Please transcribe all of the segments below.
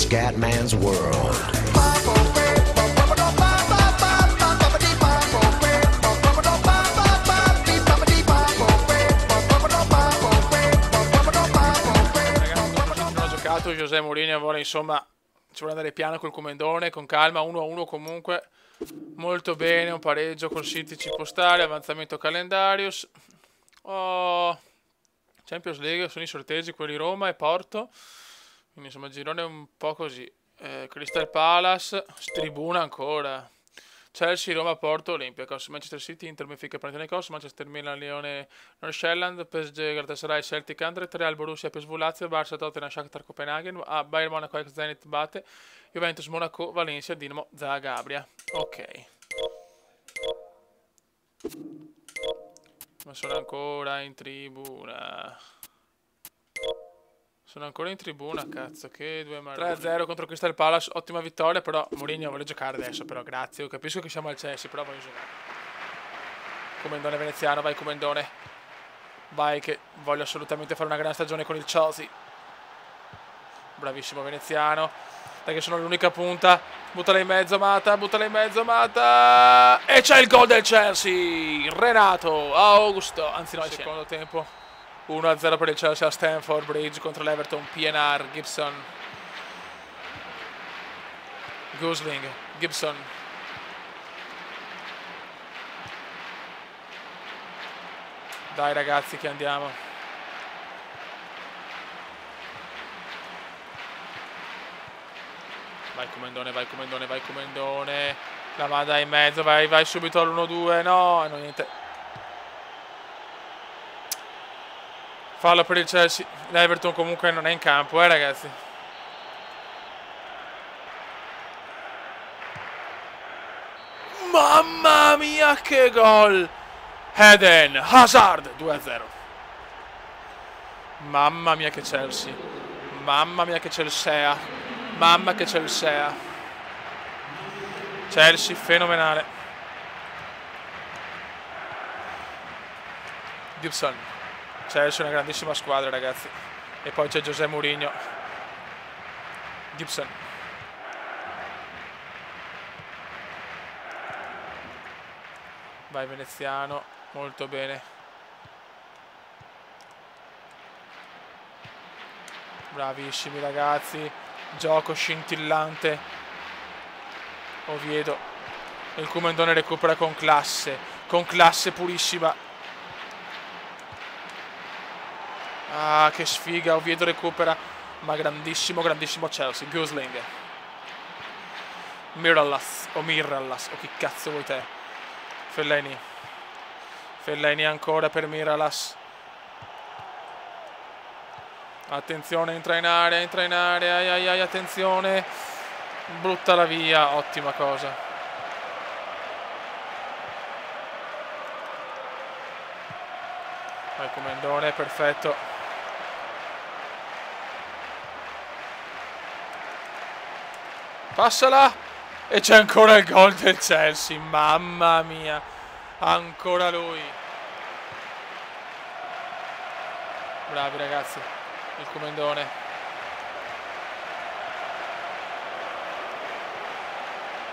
Scatman's World. José Mourinho vuole, insomma, ci vuole andare piano col Comendone, con calma, 1-1 comunque, molto bene, un pareggio col City ci può stare, avanzamento calendario. Champions League, sono i sorteggi, quelli Roma e Porto, quindi insomma il girone è un po' così. Crystal Palace, tribuna ancora. Chelsea, Roma, Porto, Olympiacos, Manchester City, Inter, Benfica, Panathinaikos, Manchester, Milan, Lione, Nordsjælland, PSG, Galatasaray, Celtic, Anderlecht, Real, Borussia, PSV, Lazio, Barça, Tottenham, Shakhtar, Copenaghen, Bayern Monaco, Zenit, Bate, Juventus, Monaco, Valencia, Dinamo, Zagabria. Ok. Ma sono ancora in tribuna. Sono ancora in tribuna, cazzo, che 3-0 contro Crystal Palace, ottima vittoria, però Mourinho vuole giocare adesso, però grazie, io capisco che siamo al Chelsea, però voglio giocare. Comendone veneziano, vai Comendone. Vai che voglio assolutamente fare una grande stagione con il Chelsea. Bravissimo veneziano, dai che sono l'unica punta, buttala in mezzo Mata, buttala in mezzo Mata, e c'è il gol del Chelsea, Renato Augusto, anzi no, il secondo tempo. 1-0 per il Chelsea a Stamford Bridge contro l'Everton. PNR, Gibson, Gosling, Gibson. Dai ragazzi che andiamo. Vai Comendone, vai Comendone, vai Comendone. La manda in mezzo, vai, vai subito all'1-2. No, no, niente. Fallo per il Chelsea. L'Everton comunque non è in campo, ragazzi. Mamma mia che gol! Eden Hazard 2-0. Mamma mia che Chelsea. Mamma mia che Chelsea. Mamma che Chelsea. Chelsea fenomenale. Gibson. Chelsea è una grandissima squadra, ragazzi. E poi c'è José Mourinho. Gibson. Vai veneziano, molto bene. Bravissimi ragazzi. Gioco scintillante. Oviedo. Il Comendone recupera con classe purissima. Ah, che sfiga, Oviedo recupera, ma grandissimo, grandissimo Chelsea. Gosling. Mirallas, o chi cazzo vuoi te. Fellaini. Fellaini ancora per Mirallas. Attenzione, entra in area, ai, attenzione. Buttala via, ottima cosa. Vai Comendone, perfetto. Passala! E c'è ancora il gol del Chelsea, mamma mia. Ancora lui. Bravi ragazzi. Il Comendone.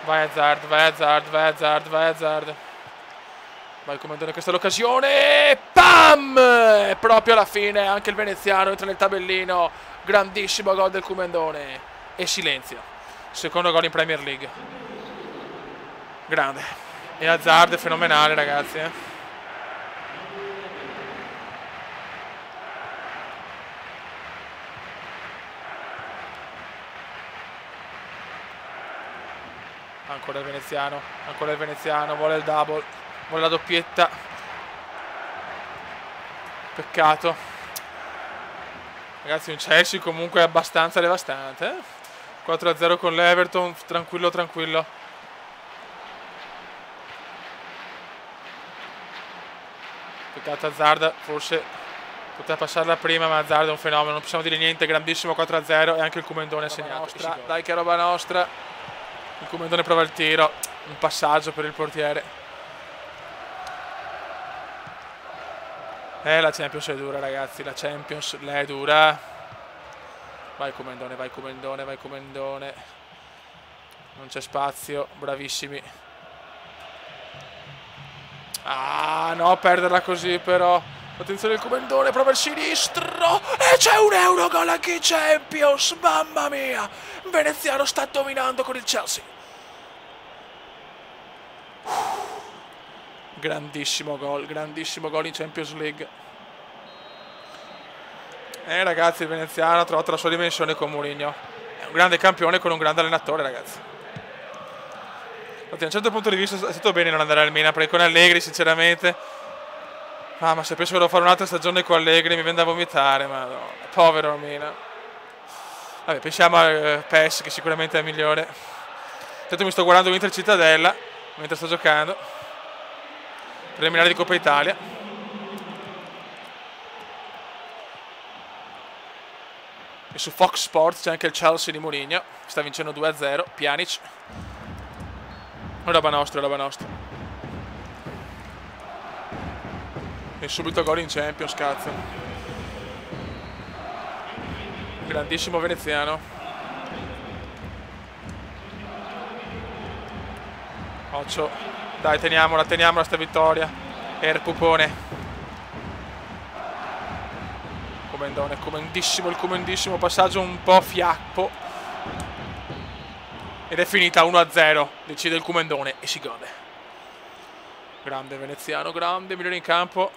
Vai Hazard, vai Hazard, vai Hazard, vai Hazard. Vai Comendone, questa è l'occasione. Pam! Proprio alla fine anche il veneziano entra nel tabellino. Grandissimo gol del Comendone. E silenzio. Secondo gol in Premier League. Grande. E Hazard è fenomenale, ragazzi. Ancora il veneziano, vuole il double, vuole la doppietta. Peccato. Ragazzi, un Chelsea comunque abbastanza devastante. 4-0 con l'Everton, tranquillo, tranquillo. Peccato Hazard, forse poteva passarla prima, ma Hazard è un fenomeno, non possiamo dire niente, grandissimo 4-0 e anche il Comendone ha segnato. Dai che è roba nostra. Il Comendone prova il tiro, un passaggio per il portiere. La Champions è dura, ragazzi, la Champions è dura. Vai Comendone, vai Comendone, vai Comendone. Non c'è spazio, bravissimi. Ah, no, perderla così però. Attenzione il Comendone, prova il sinistro. E c'è un Eurogol anche in Champions, mamma mia. Veneziano sta dominando con il Chelsea. Grandissimo gol in Champions League. Ragazzi, il veneziano ha trovato la sua dimensione con Mourinho. È un grande campione con un grande allenatore, ragazzi. Da un certo punto di vista è stato bene non andare al Milan, perché con Allegri, sinceramente... Ah, ma se penso che devo fare un'altra stagione con Allegri mi viene da vomitare, ma no, povero Milan. Vabbè, pensiamo a PES, che sicuramente è migliore. Intanto mi sto guardando l'Inter Cittadella, mentre sto giocando. Preliminare di Coppa Italia. E su Fox Sports c'è anche il Chelsea di Mourinho. Sta vincendo 2-0. Pjanic. Roba nostra, roba nostra. E subito gol in Champions, cazzo. Grandissimo veneziano. Occhio. Dai, teniamola sta vittoria. Pupone. Comendone, il comendissimo passaggio un po' fiappo. Ed è finita 1-0. Decide il Comendone e si gode. Grande veneziano, grande, migliore in campo.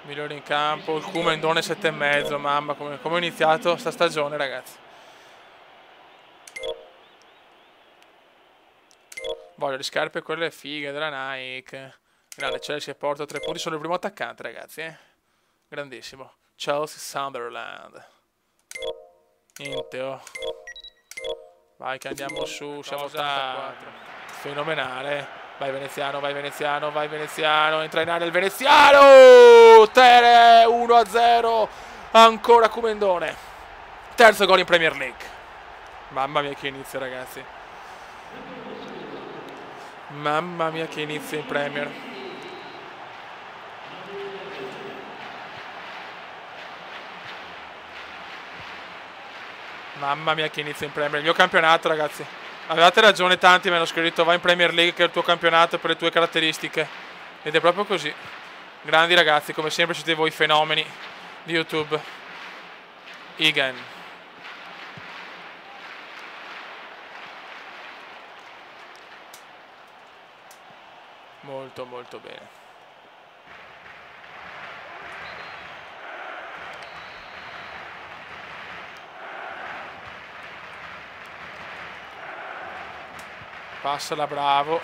Migliore in campo, il Comendone 7,5. Mamma, come ho iniziato sta stagione, ragazzi. Voglio le scarpe quelle fighe della Nike. Grande, Chelsea porta 3 punti, sono il primo attaccante, ragazzi. Grandissimo. Chelsea Sunderland. Niente, oh. Vai che andiamo su, siamo 84. Fenomenale. Vai veneziano, vai veneziano, vai veneziano. Entra in area il veneziano. 1-0. Ancora Comendone. Terzo gol in Premier League. Mamma mia che inizio, ragazzi. Mamma mia che inizio in Premier. Mamma mia che inizio in Premier. Il mio campionato, ragazzi. Avevate ragione, tanti mi hanno scritto vai in Premier League che è il tuo campionato per le tue caratteristiche. Ed è proprio così. Grandi ragazzi, come sempre siete voi fenomeni di YouTube. Igen. Molto molto bene. Passala, bravo.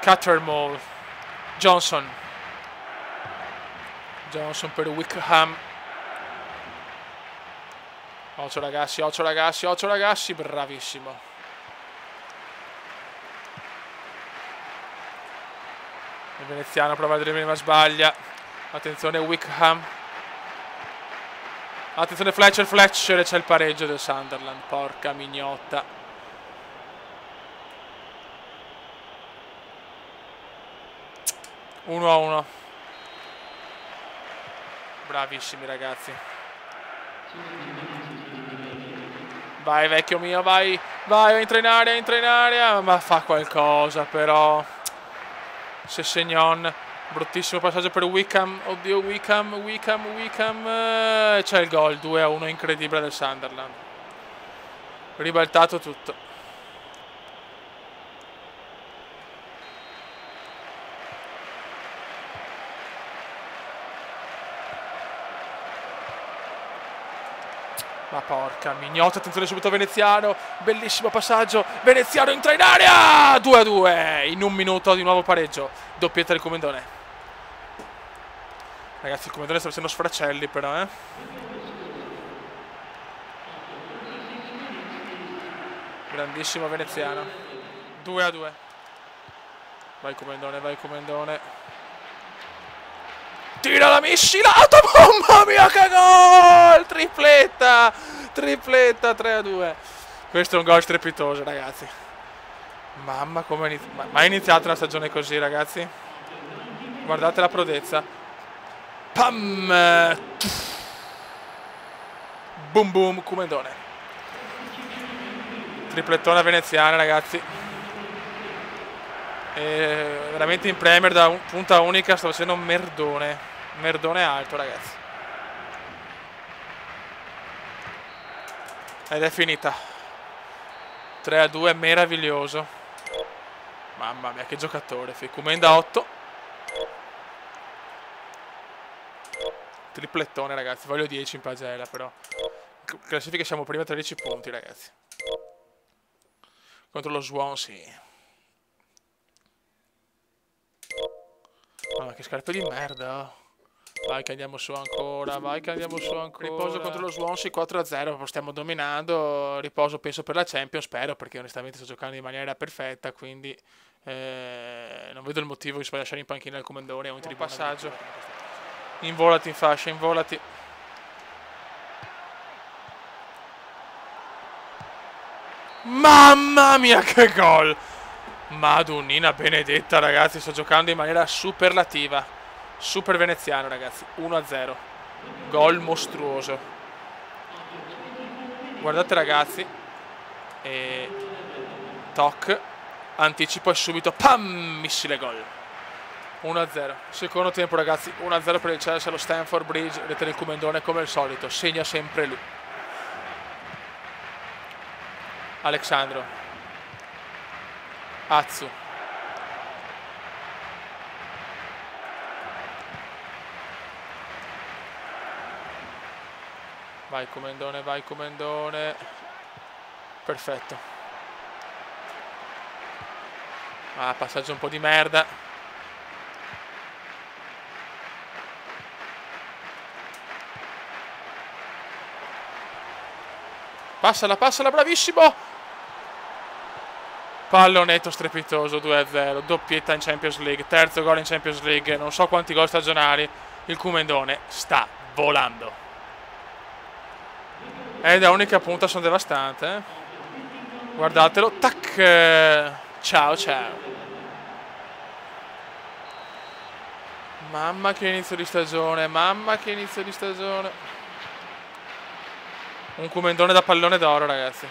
Cattermole. Johnson per Wickham. Occhio ragazzi, occhio ragazzi, occhio ragazzi. Bravissimo. Il veneziano prova a dribbling ma sbaglia. Attenzione Wickham. Attenzione Fletcher e c'è il pareggio del Sunderland. Porca mignotta. Uno a uno. Bravissimi ragazzi. Vai vecchio mio, vai. Vai, entra in area. Ma fa qualcosa però. Se Segnon. Bruttissimo passaggio per Wickham. Oddio, Wickham. C'è il gol 2-1 incredibile del Sunderland. Ribaltato tutto. Ma porca mignotta, attenzione subito veneziano. Bellissimo passaggio. Veneziano entra in area. 2-2. In un minuto di nuovo pareggio. Doppietta del Comendone. Ragazzi, il Comendone sta facendo sfracelli però, Grandissimo veneziano. 2-2. Vai Comendone. Tira la missilato. Mamma mia che gol. Tripletta 3-2. Questo è un gol strepitoso, ragazzi. Mamma come mai iniziata una stagione così, ragazzi. Guardate la prodezza. Pam! Boom boom, Kumendone. Triplettona veneziana, ragazzi. E veramente in Premier da punta unica sto facendo un merdone. Merdone alto, ragazzi. Ed è finita. 3-2, meraviglioso. Mamma mia, che giocatore. Kumenda 8. Triplettone, ragazzi. Voglio 10 in pagella, però. Classifica siamo prima 13 punti, ragazzi. Contro lo Swansea. Ma che scarpe di merda. Vai che andiamo su ancora. Vai che andiamo su ancora. Riposo contro lo Swansea 4-0. Stiamo dominando. Riposo penso per la Champions. Spero, perché onestamente sto giocando in maniera perfetta. Quindi non vedo il motivo di lasciare in panchina il Kumendone. È un di passaggio. Involati in fascia, involati. Mamma mia che gol! Madonnina benedetta, ragazzi, sto giocando in maniera superlativa. Super veneziano, ragazzi. 1-0. Gol mostruoso. Guardate, ragazzi. E toc. Anticipo e subito pam! Missile gol. 1-0. Secondo tempo, ragazzi. 1-0 per il Chelsea allo Stamford Bridge. Vedete il Kumendone come al solito. Segna sempre lui. Alexandro. Atsu. Vai Kumendone, vai Kumendone. Perfetto. Ah, passaggio un po' di merda. Passala, passala, bravissimo! Pallonetto strepitoso, 2-0, doppietta in Champions League, terzo gol in Champions League, non so quanti gol stagionali, il Kumendone sta volando. Ed è unica punta, sono devastante. Guardatelo, tac, ciao ciao. Mamma che inizio di stagione, mamma che inizio di stagione. Un Kumendone da pallone d'oro, ragazzi.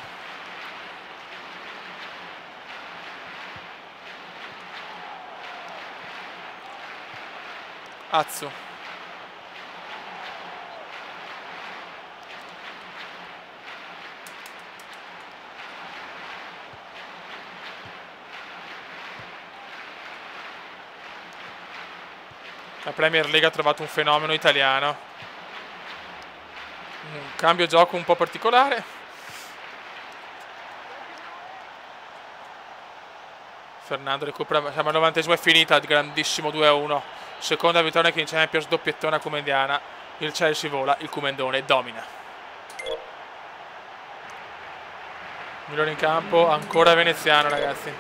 Atsu. La Premier League ha trovato un fenomeno italiano. Un cambio gioco un po' particolare. Fernando recupera, siamo al 90esimo, è finita, grandissimo 2-1. Seconda vittoria che in Champions, doppiettona kumendiana. Il Chelsea vola, il Kumendone domina. Migliore in campo, ancora veneziano, ragazzi.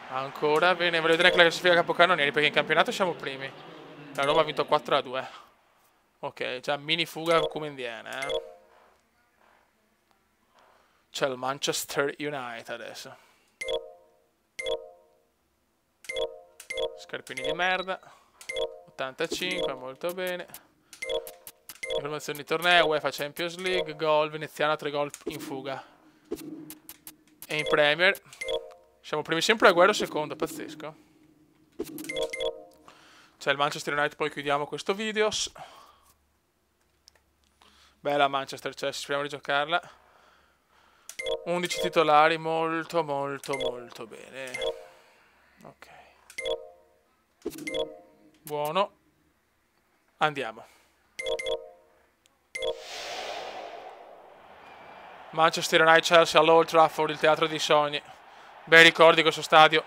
Ancora bene, voglio vedere anche la classifica capocannonieri, perché in campionato siamo primi. La Roma ha vinto 4-2. Ok, già mini fuga kumendiana. C'è il Manchester United adesso. Scarpini di merda. 85, molto bene. Informazioni di torneo, UEFA Champions League, gol, veneziano, 3 gol in fuga. E in Premier siamo primi sempre a Agüero secondo, pazzesco. C'è il Manchester United, poi chiudiamo questo video. Bella Manchester Chelsea, speriamo di giocarla. 11 titolari, molto molto molto bene. Ok. Buono. Andiamo. Manchester United Chelsea all'Old Trafford, il teatro dei sogni. Bei ricordi questo stadio.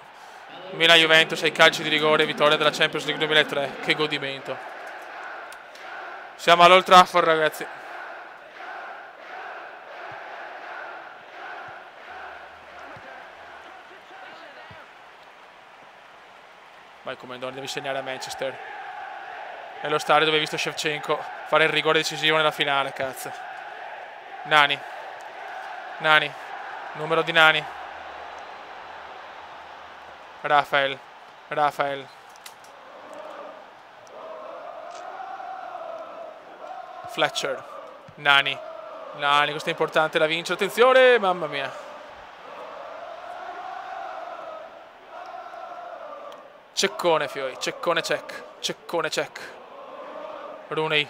Milan Juventus ai calci di rigore, vittoria della Champions League 2003. Che godimento. Siamo all'Old Trafford, ragazzi. Vai Kumendone, devi segnare a Manchester. È lo stadio dove hai visto Shevchenko fare il rigore decisivo nella finale, cazzo. Nani. Nani. Numero di Nani. Rafael. Rafael. Fletcher. Nani, questo è importante da vincere. Attenzione, mamma mia. Ceccone, Fioi. Ceccone, check. Rooney,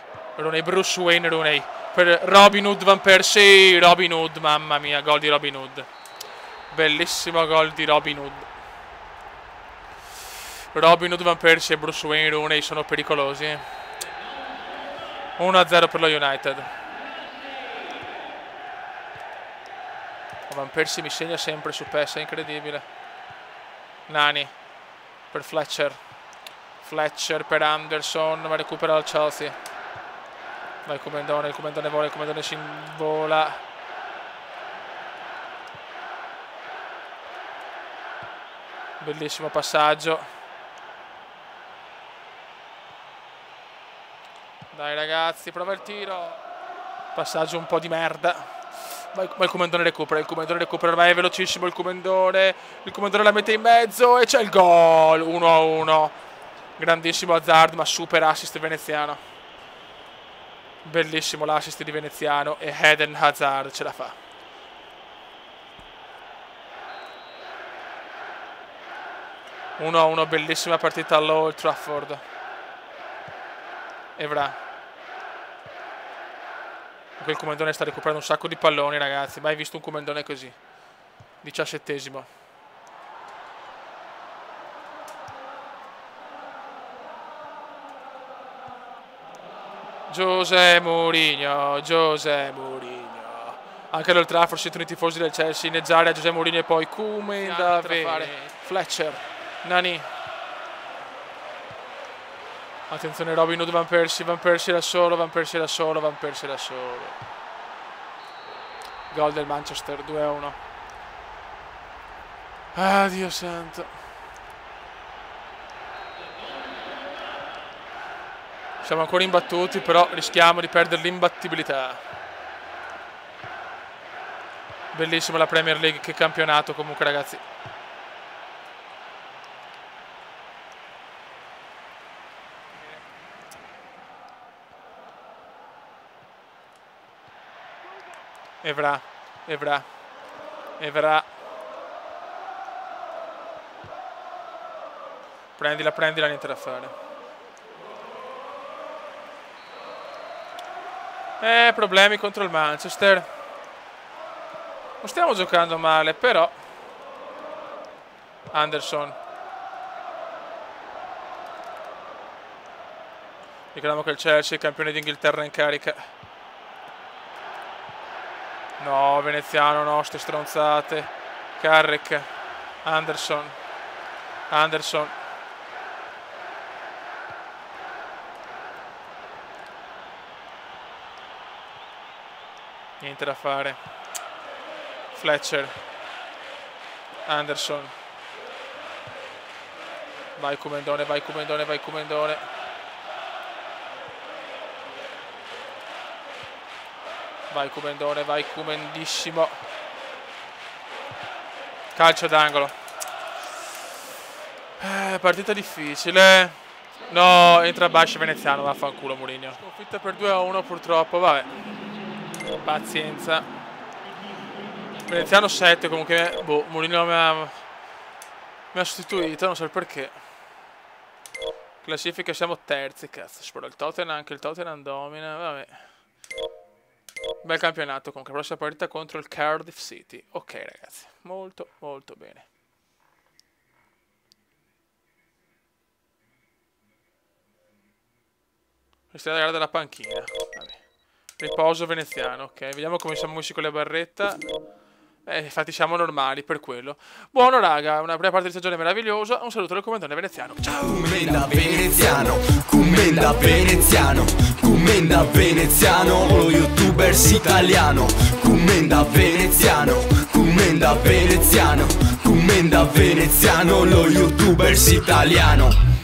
Bruce Wayne, Rooney. Per Robin Hood, Van Persie. Robin Hood, mamma mia, gol di Robin Hood. Bellissimo gol di Robin Hood. Robin Hood, Van Persie e Bruce Wayne, Rooney sono pericolosi. 1-0 per lo United. Van Persie mi segna sempre su PES, è incredibile. Nani per Fletcher. Fletcher per Anderson, ma recupera il Chelsea. Vai il Comendone vola, il Comendone si invola. Bellissimo passaggio. Dai ragazzi, prova il tiro. Passaggio un po' di merda. Ma il Comendone recupera, ormai è velocissimo il Comendone la mette in mezzo e c'è il gol, 1-1. Grandissimo Hazard, ma super assist veneziano. Bellissimo l'assist di veneziano e Eden Hazard ce la fa. Uno a uno, bellissima partita all'Old Trafford. Evra. Il Comendone sta recuperando un sacco di palloni, ragazzi. Mai visto un Comendone così. 17esimo. José Mourinho. Anche all'Old Trafford si sono i tifosi del Chelsea inneggiare a José Mourinho e poi come da fare. Fletcher. Nani. Attenzione Robin Hood, Van Persie da solo. Gol del Manchester, 2-1. Ah, Dio santo. Siamo ancora imbattuti, però rischiamo di perdere l'imbattibilità. Bellissima la Premier League, che campionato comunque, ragazzi. Evra. Prendila, niente da fare. Problemi contro il Manchester. Non stiamo giocando male, però. Anderson. Ricordiamo che il Chelsea è campione d'Inghilterra in carica. No, veneziano, no, ste stronzate. Carrick. Anderson. Niente da fare. Fletcher. Anderson. Vai Comendone. Vai Comendissimo. Calcio d'angolo. Partita difficile. No, entra Basci veneziano, vaffanculo Mourinho. Sconfitta per 2-1 purtroppo, vabbè. Pazienza. Veneziano 7 comunque. Boh, Mourinho mi ha sostituito, non so il perché. Classifica siamo terzi, cazzo. Spero il Tottenham, anche il Tottenham domina, vabbè. Bel campionato comunque, prossima partita contro il Cardiff City. Ok ragazzi, molto bene. Questa è la gara della panchina. Vabbè. Riposo veneziano, ok. Vediamo come siamo messi con la barretta. Infatti siamo normali per quello. Buono raga, una prima parte di stagione meravigliosa. Un saluto dal Comendone veneziano. Ciao. Commenda veneziano, lo youtubers italiano. Commenda veneziano, lo youtubers italiano.